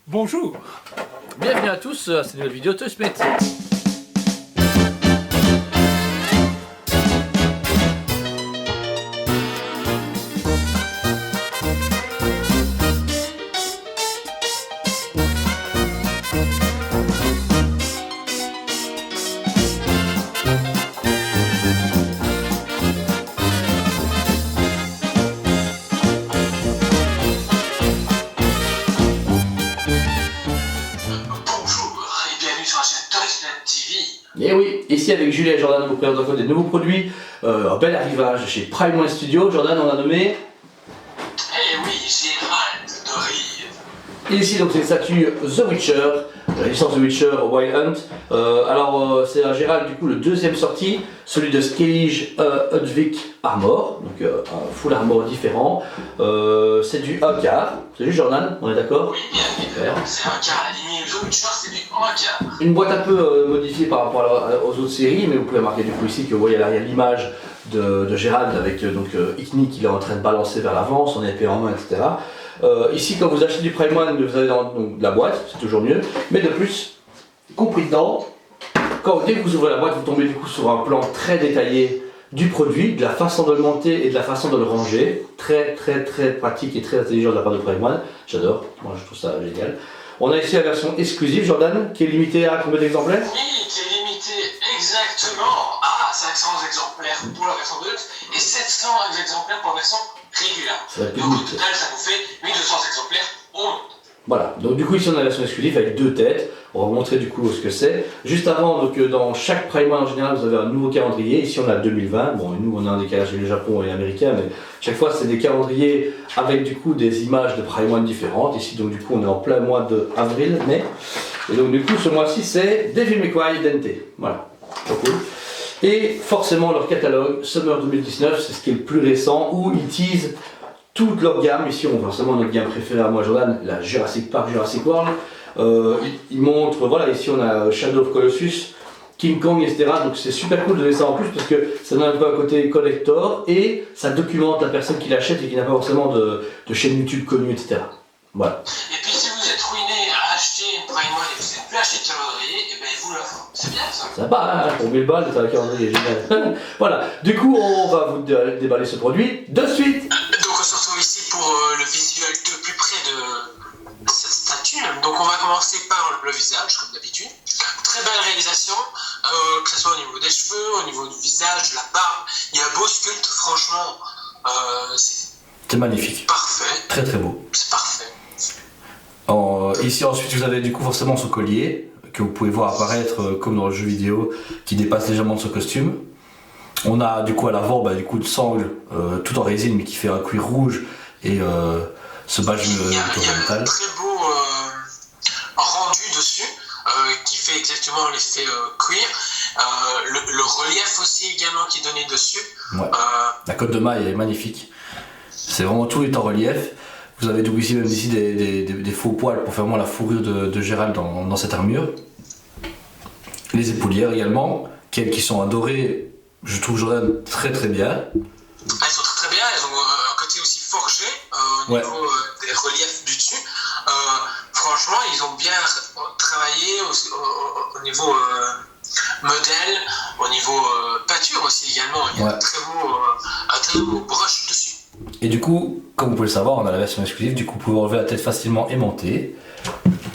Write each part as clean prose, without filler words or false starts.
Bonjour. Bienvenue à tous à cette nouvelle vidéo TouchMate. Et oui, ici avec Julie et Jordan, vous présente encore des nouveaux produits. Un bel arrivage chez Prime One Studio. Jordan, on a nommé. Eh oui, Gérald de Rive. Et ici donc c'est une statue The Witcher, la licence The Witcher Wild Hunt. C'est à Gérald du coup le deuxième sorti, celui de Skellige Ludwig Armor, donc un full armor différent. C'est du 1 quart. C'est juste Jordan, on est d'accord? Oui, bien évidemment, c'est un quart. La lignée The Witcher, c'est du 1 quart. Une boîte un peu modifiée par rapport aux autres séries, mais vous pouvez remarquer du coup ici que vous voyez là il y a l'image de Gérald avec Ikni qu'il est en train de balancer vers l'avant, son épée en main, etc. Ici, quand vous achetez du Prime One, vous avez donc, la boîte, c'est toujours mieux. Mais de plus, compris dedans, dès que vous ouvrez la boîte, vous tombez du coup sur un plan très détaillé du produit, de la façon de le monter et de la façon de le ranger. Très pratique et très intelligent de la part de Prime One. J'adore, moi je trouve ça génial. On a ici la version exclusive, Jordan, qui est limitée à combien d'exemplaires? Oui, qui est limitée exactement à 500 exemplaires pour la version de luxe et 700 exemplaires pour la version régulière. Donc au total, ça vous fait 1200 exemplaires au monde. Voilà, donc du coup ici on a la version exclusive avec deux têtes, on va vous montrer du coup ce que c'est. Juste avant, donc dans chaque Prime One en général vous avez un nouveau calendrier, ici on a 2020, bon nous on a un décalage avec le Japon et l'américain, mais chaque fois c'est des calendriers avec du coup des images de Prime One différentes. Ici donc du coup on est en plein mois d'avril, mai, et donc du coup ce mois-ci c'est Devil May Cry Dente, voilà, trop cool. Et forcément leur catalogue Summer 2019, c'est ce qui est le plus récent, où ils teasent toute leur gamme. Ici on voit forcément notre gamme préférée à moi Jordan, la Jurassic Park, Jurassic World. Ils montrent, voilà, ici on a Shadow of Colossus, King Kong, etc. Donc c'est super cool de donner ça en plus parce que ça donne un peu un côté collector et ça documente la personne qui l'achète et qui n'a pas forcément de chaîne YouTube connue, etc. Voilà. Et puis si vous êtes ruiné à acheter une Prime One et que vous n'avez plus acheté de calendrier, et bien ils vous l'offrent. C'est bien ça. Ça va, hein, pour 1000 balles, c'est un calendrier génial. Voilà, du coup on va vous déballer ce produit de suite. Donc on se retrouve ici pour le visuel de plus près de cette statue. Donc on va commencer par le visage, comme d'habitude. Très belle réalisation, que ce soit au niveau des cheveux, au niveau du visage, de la barbe. Il y a un beau sculpte, franchement, c'est magnifique. Parfait. Très beau. C'est parfait. Ici ensuite vous avez du coup forcément son collier, que vous pouvez voir apparaître comme dans le jeu vidéo, qui dépasse légèrement de son costume. On a du coup à l'avant du coup de sangle tout en résine mais qui fait un cuir rouge et ce badge il y a un très beau rendu dessus qui fait exactement l'effet cuir. Le relief aussi également qui est donné dessus. Ouais. La cotte de maille est magnifique. C'est vraiment tout est en relief. Vous avez donc ici même ici des faux poils pour faire vraiment la fourrure de Gérald dans cette armure. Les épaulières également, qui sont adorées. Je trouve Jordan très bien. Elles sont très bien, elles ont un côté aussi forgé au niveau des reliefs du dessus. Franchement, ils ont bien travaillé au niveau modèle, au niveau peinture aussi également. Il y a un très beau brush dessus. Et du coup, comme vous pouvez le savoir, on a la version exclusive, du coup vous pouvez enlever la tête facilement et monter.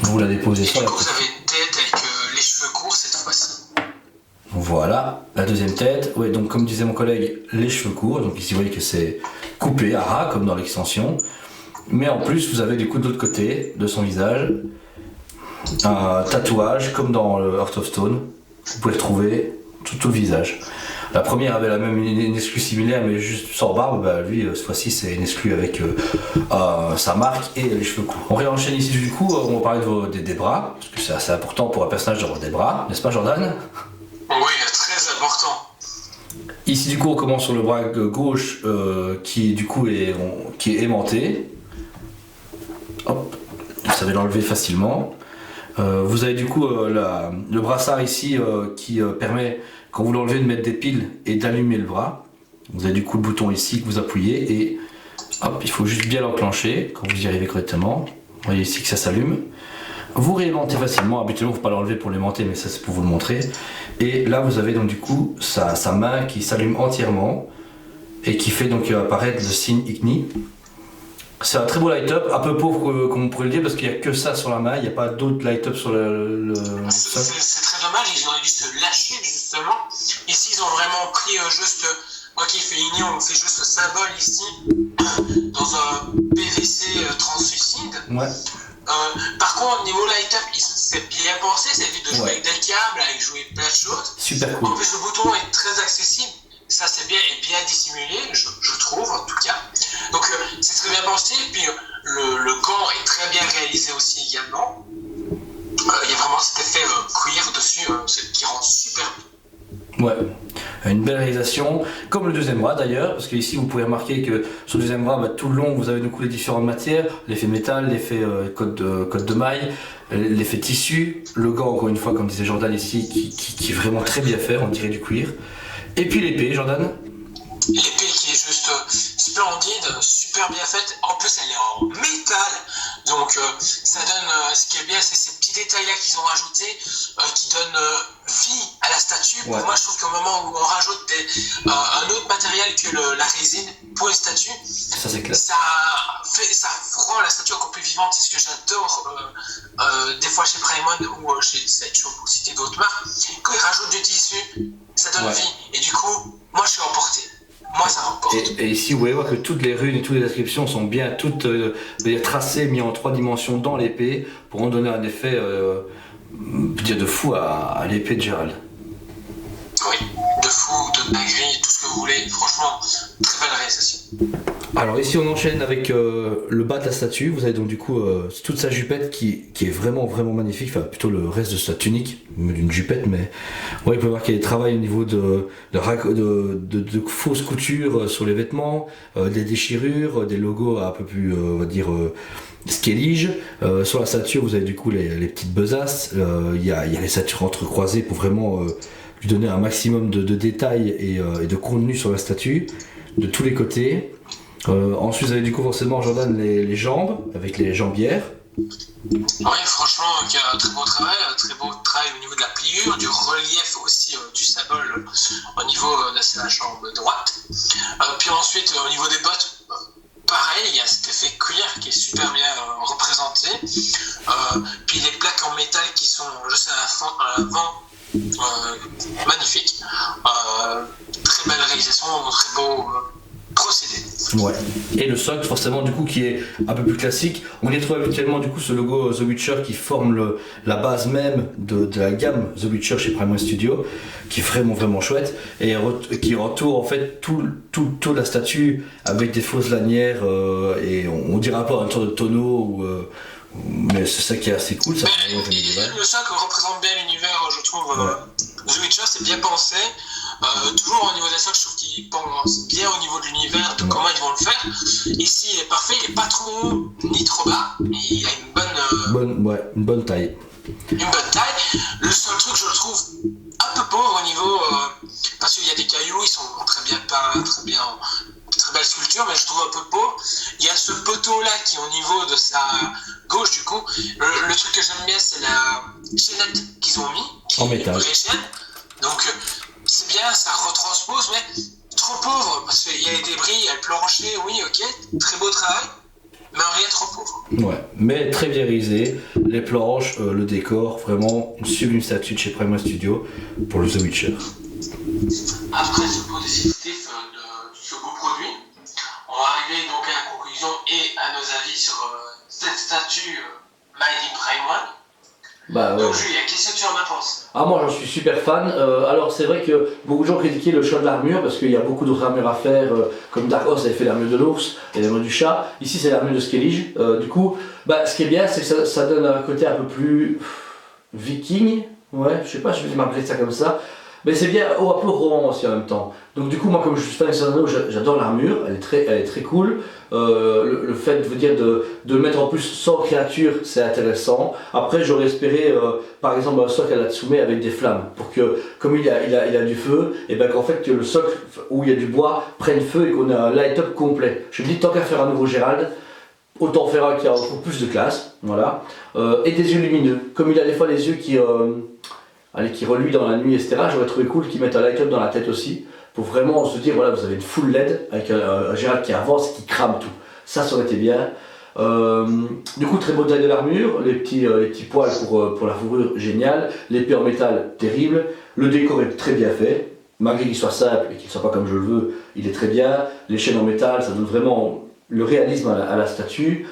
Vous la déposez sur la tête. Vous avez une tête avec les cheveux courts cette fois-ci. Voilà, la deuxième tête, ouais, donc comme disait mon collègue, les cheveux courts, donc ici vous voyez que c'est coupé à ras comme dans l'extension, mais en plus vous avez du coup de l'autre côté de son visage, un tatouage comme dans le Heart of Stone, vous pouvez retrouver tout le visage. La première avait la même une exclue similaire mais juste sans barbe, lui cette fois-ci c'est une exclue avec sa marque et les cheveux courts. On réenchaîne ici du coup, on va parler des bras, parce que c'est assez important pour un personnage d'avoir des bras, n'est-ce pas Jordan? Oui, très important. Ici du coup on commence sur le bras gauche qui du coup qui est aimanté. Hop, vous savez l'enlever facilement. Vous avez du coup le brassard ici qui permet quand vous l'enlevez de mettre des piles et d'allumer le bras. Vous avez du coup le bouton ici que vous appuyez et hop, il faut juste bien l'enclencher quand vous y arrivez correctement. Vous voyez ici que ça s'allume. Vous réaimantez facilement, habituellement il ne faut pas l'enlever pour l'aimanter, mais ça c'est pour vous le montrer. Et là vous avez donc du coup sa main qui s'allume entièrement et qui fait donc apparaître le signe ICNI. C'est un très beau light-up, un peu pauvre comme on pourrait le dire parce qu'il n'y a que ça sur la main, il n'y a pas d'autres light-up sur le c'est très dommage, ils auraient dû se lâcher justement. Ici ils ont vraiment pris juste, moi qui fais l'igno, on fait juste le symbole ici dans un PVC translucide. Ouais. Par contre, au niveau light-up, c'est bien pensé, ça évite de jouer avec des câbles, avec jouer plein de choses. Super cool. En plus, le bouton est très accessible, ça c'est bien et bien dissimulé, je trouve en tout cas. Donc c'est très bien pensé, puis le gant est très bien réalisé aussi également. Il y a vraiment cet effet cuir dessus qui rend super bien. Ouais, une belle réalisation, comme le deuxième bras d'ailleurs, parce qu'ici vous pouvez remarquer que sur le deuxième bras, tout le long vous avez du coup les différentes matières, l'effet métal, l'effet code de maille, l'effet tissu, le gant encore une fois comme disait Jordan ici qui est vraiment très bien fait, on dirait du cuir. Et puis l'épée, Jordan. L'épée qui est juste splendide, super bien faite, en plus elle est en métal, donc ça donne, ce qui est bien c'est ces petits détails là qu'ils ont rajoutés, qui donnent vie à la statue. Ouais. Pour moi je trouve qu'au moment où on rajoute un autre matériel que la résine pour une statue, ça c'est clair. Ça rend la statue encore plus vivante, c'est ce que j'adore des fois chez Primon ou chez Sideshow pour citer d'autres marques, quand ils rajoutent du tissu, ça donne vie, et du coup, moi je suis emporté. Moi ça m'emporte. Et ici vous pouvez voir que toutes les runes et toutes les inscriptions sont bien toutes tracées, mises en 3 dimensions dans l'épée pour en donner un effet de fou à l'épée de Gérald. Oui, de fou, de dinguerie, tout ce que vous voulez, franchement, très belle réalisation. Alors ici on enchaîne avec le bas de la statue, vous avez donc du coup toute sa jupette qui est vraiment magnifique, enfin plutôt le reste de sa tunique, d'une jupette, mais ouais, il peut voir qu'il y a des travaux au niveau de fausses coutures sur les vêtements, des déchirures, des logos un peu plus, on va dire, skellige. Sur la statue vous avez du coup les petites besaces, il y a les ceintures entrecroisées pour vraiment lui donner un maximum de détails et de contenu sur la statue, de tous les côtés. Ensuite vous avez du coup forcément Jordan les jambes avec les jambières. Oui, franchement, il y a un très beau travail au niveau de la pliure, du relief aussi du symbole au niveau de sa jambe droite. Puis ensuite au niveau des bottes, pareil, il y a cet effet cuir qui est super bien représenté. Puis les plaques en métal qui sont juste à l'avant, magnifique. Très belle réalisation, très beau procédé. Ouais. Et le socle forcément du coup qui est un peu plus classique. On y trouve habituellement du coup ce logo The Witcher qui forme la base même de la gamme The Witcher chez Primeware Studio, qui est vraiment chouette et qui entoure en fait tout la statue avec des fausses lanières et on dirait un peu un tour de tonneau mais c'est ça qui est assez cool. Ça le socle représente bien l'univers, je trouve. The Witcher, c'est bien pensé. Toujours au niveau des socles, je trouve qu'ils pensent bien au niveau de l'univers, de comment ils vont le faire. Ici, il est parfait, il n'est pas trop haut ni trop bas. Il a une bonne taille. Une bonne taille. Le seul truc, je le trouve un peu pauvre au niveau. Parce qu'il y a des cailloux, ils sont très bien peints, très belle sculpture, mais je trouve un peu pauvre. Il y a ce poteau là qui est au niveau de sa gauche du coup. Le truc que j'aime bien, c'est la chaînette qu'ils ont mis, qui en est métal. Une vraie chaîne. Donc c'est bien, ça retranspose, mais trop pauvre parce qu'il y a les débris, il y a le plancher, oui, ok, très beau travail, mais rien trop pauvre. Ouais, mais très bien réalisé. Les planches, le décor, vraiment une sublime statue de chez Primeware Studio pour le The Witcher. Après ce beau descriptif de ce beau produit, on va arriver donc à la conclusion et à nos avis sur cette statue Made in Primeware. Donc Julien, qu'est-ce que tu en penses? Moi j'en suis super fan. Alors c'est vrai que beaucoup de gens critiquaient le choix de l'armure parce qu'il y a beaucoup d'autres armures à faire, comme Dark Horse avait fait l'armure de l'ours et l'armure du chat. Ici c'est l'armure de Skellige. Du coup, ce qui est bien c'est que ça donne un côté un peu plus viking. Ouais, je sais pas, je vais m'appeler ça comme ça. Mais c'est bien, un peu roman aussi en même temps. Donc du coup, moi comme je suis fan de Seigneur des Anneaux, j'adore l'armure, elle est très cool. Le fait de le mettre en plus sans créature, c'est intéressant. Après, j'aurais espéré, par exemple, un socle à la Tsume avec des flammes, pour que, comme il a du feu, et ben qu'en fait que le socle où il y a du bois prenne feu et qu'on ait un light-up complet. Je me dis, tant qu'à faire un nouveau Gérald, autant faire un qui a encore plus de classe, voilà. Et des yeux lumineux, comme il a des fois les yeux qui reluisent dans la nuit, etc. J'aurais trouvé cool qu'ils mettent un light-up dans la tête aussi, pour vraiment se dire, voilà, vous avez une full LED avec un Gérald qui avance et qui crame tout. Ça aurait été bien. Du coup, très beau taille de l'armure, les petits poils pour la fourrure, génial. L'épée en métal, terrible. Le décor est très bien fait, malgré qu'il soit simple et qu'il ne soit pas comme je le veux, il est très bien. Les chaînes en métal, ça donne vraiment le réalisme à la statue.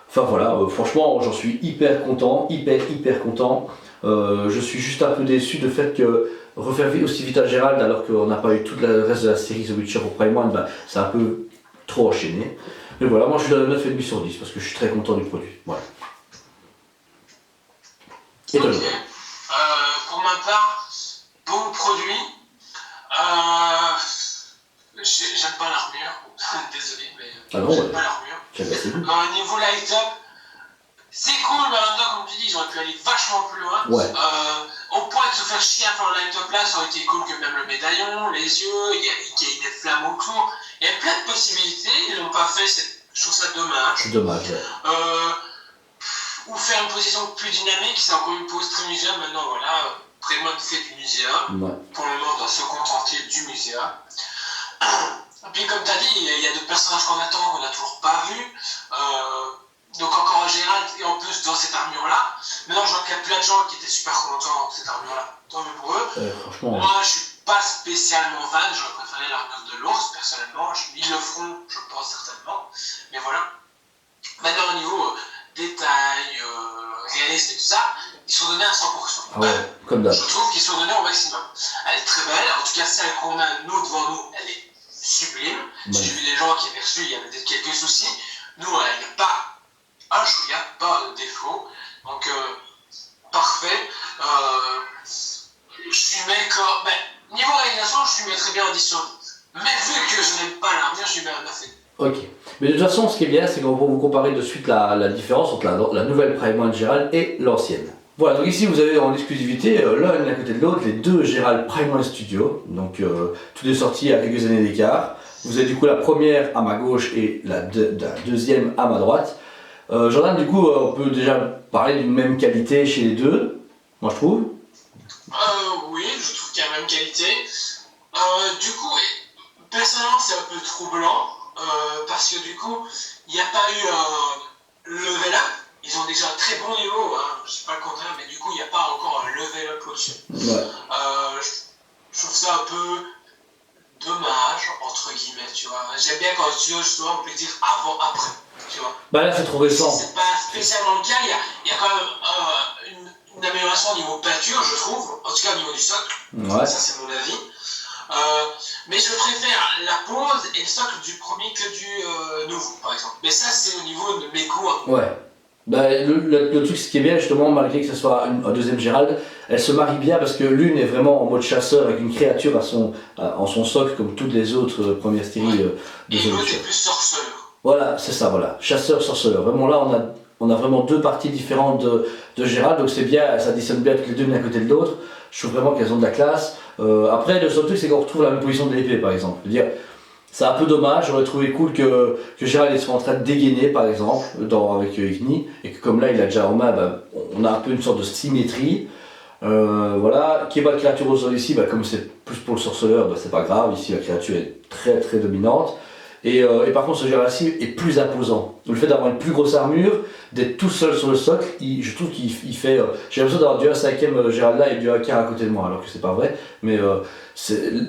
Enfin voilà, franchement, j'en suis hyper content, hyper content. Je suis juste un peu déçu de fait que refaire aussi vite à Gérald alors qu'on n'a pas eu tout le reste de la série The Witcher pour Prime One, c'est un peu trop enchaîné. Mais voilà, moi je suis dans 9,5 sur 10 parce que je suis très content du produit. Voilà. Et toi, pour ma part, bon produit. J'aime pas l'armure. Désolé, mais j'aime pas l'armure. Niveau light-up, c'est cool, mais en même temps, comme tu dis, ils auraient pu aller vachement plus loin. Ouais. Au point de se faire chier à faire le light-up là, ça aurait été cool que même le médaillon, les yeux, qu'il y ait des flammes autour. Il y a plein de possibilités, ils l'ont pas fait, je trouve ça dommage. C'est dommage, ouais. Ou faire une position plus dynamique, c'est encore une pose très muséum. Maintenant, voilà, Prémode fait du muséum. Ouais. Pour le moment, on doit se contenter du muséum. Et puis, comme tu as dit, il y a d'autres personnages qu'on attend, qu'on n'a toujours pas vus. Donc, encore un Gérald, et en plus dans cette armure-là. Maintenant, je vois qu'il y a plein de gens qui étaient super contents de cette armure-là. Tant mieux pour eux. Franchement. Moi, je suis pas spécialement fan, j'aurais préféré l'armure de l'ours, personnellement. Ils le feront, je pense, certainement. Mais voilà. Maintenant, au niveau détail, réalisme et tout ça, ils sont donnés à 100%. Ah ouais, comme d'hab. Je trouve qu'ils sont donnés au maximum. Elle est très belle, en tout cas celle qu'on a nous devant nous, elle est sublime. J'ai vu des gens qui avaient reçu, il y avait peut-être quelques soucis. Nous, il n'y a pas un chouïa, pas de défaut. Donc, parfait. Je lui mets comme. Niveau réalisation, je lui mettrais bien un 10 sur 10. Mais vu que je n'aime pas l'armure, je lui mets un 9. Ok. Mais de toute façon, ce qui est bien, c'est qu'on va vous comparer de suite la différence entre la nouvelle Prime One Gérald et l'ancienne. Voilà, donc ici vous avez en exclusivité, l'un à côté de l'autre, les deux Gérald Prime One Studio. Donc, toutes les sorties à quelques années d'écart. Vous avez du coup la première à ma gauche et la deuxième à ma droite. Jordan, du coup, on peut déjà parler d'une même qualité chez les deux, moi je trouve. Oui, je trouve qu'il y a la même qualité. Du coup, personnellement, c'est un peu troublant. Parce que du coup, il n'y a pas eu level up. Ils ont déjà un très bon niveau, hein, je sais pas le contraire, mais du coup, il n'y a pas encore un level up au-dessus. Ouais. Je trouve ça un peu dommage, entre guillemets, tu vois. J'aime bien quand justement, on peut dire avant-après, tu vois. Bah là, c'est trop récent. C'est pas spécialement le cas, il y a quand même une amélioration au niveau peinture, je trouve, en tout cas au niveau du socle. Ouais. Ça, c'est mon avis. Mais je préfère la pose et le socle du premier que du nouveau, par exemple. Mais ça, c'est au niveau de mes goûts. Ouais. Bah, le truc, ce qui est bien, justement, malgré que ce soit un deuxième Gérald, elle se marie bien parce que l'une est vraiment en mode chasseur avec une créature en son socle, comme toutes les autres premières séries de et l'autre est plus sorceleur. Voilà, c'est ça, voilà. Chasseur-sorceleur. Vraiment là, on a vraiment deux parties différentes de Gérald, donc c'est bien, ça additionne bien toutes les deux l'une à côté de l'autre. Je trouve vraiment qu'elles ont de la classe. Après, le seul truc, c'est qu'on retrouve la même position de l'épée, par exemple. Je veux dire, c'est un peu dommage, j'aurais trouvé cool que Gérald soit en train de dégainer, par exemple, avec Igni, et que comme là, il a déjà en main, on a un peu une sorte de symétrie. Voilà, qu'il n'y ait pas de créature au sol ici, comme c'est plus pour le sorceleur, c'est pas grave, ici la créature est très très dominante. Et par contre, ce Gérald-ci est plus imposant. Le fait d'avoir une plus grosse armure, d'être tout seul sur le socle, je trouve qu'il fait. J'ai l'impression d'avoir du 1/5 Gérald là et du 1/4 à côté de moi, alors que c'est pas vrai. Mais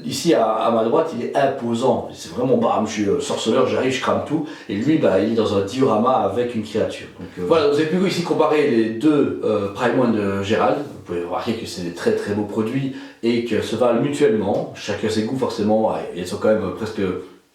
ici, à ma droite, il est imposant. C'est vraiment bam, je suis sorceleur, j'arrive, je crame tout. Et lui, il est dans un diorama avec une créature. Donc voilà, vous avez pu ici comparer les deux Prime One de Gérald. Vous pouvez remarquer que c'est des très très beaux produits et que se valent mutuellement. Chacun ses goûts, forcément. Ils sont quand même presque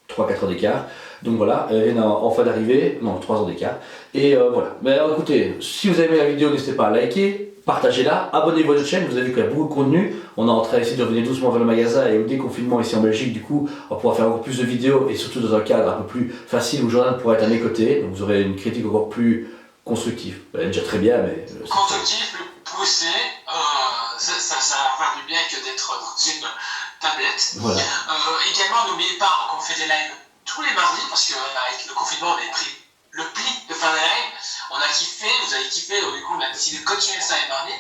3-4 ans d'écart, donc voilà, il y en a en fin d'arrivée, non 3 ans d'écart, et voilà. Mais alors, écoutez, si vous avez aimé la vidéo, n'hésitez pas à liker, partagez-la, abonnez-vous à notre chaîne, vous avez vu qu'il y a beaucoup de contenu, on est en train ici de revenir doucement vers le magasin et au déconfinement ici en Belgique, du coup, on va pouvoir faire encore plus de vidéos et surtout dans un cadre un peu plus facile où Jordan pourra être à mes côtés, donc vous aurez une critique encore plus constructive. Elle est déjà très bien, mais... constructive, plus poussée, ça va faire du bien que d'être dans une tablette. Voilà. Également, n'oubliez pas qu'on fait des lives tous les mardis, parce qu'avec le confinement, on avait pris le pli de fin d'année. On a kiffé, vous avez kiffé, donc du coup on a décidé de continuer ça l'année dernière.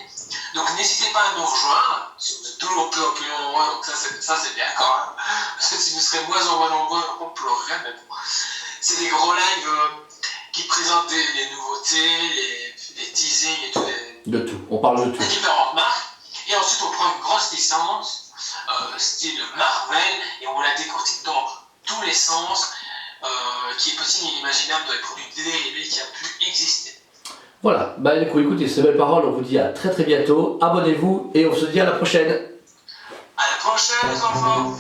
Donc n'hésitez pas à nous rejoindre, si vous êtes toujours plus nombreux, donc ça c'est bien quand même. Parce que si vous serez moins en moins nombreux, on pleurerait, mais bon. C'est des gros lives qui présentent les nouveautés, les teasings et tout. De tout, on parle de tout. Les différentes marques. Et ensuite on prend une grosse licence, style Marvel, et on la décortique dans tous les sens, qui est possible et inimaginable dans les produits dérivés qui a pu exister. Voilà, bah écoutez, ces belles paroles, on vous dit à très très bientôt, abonnez-vous et on se dit à la prochaine. À la prochaine les enfants.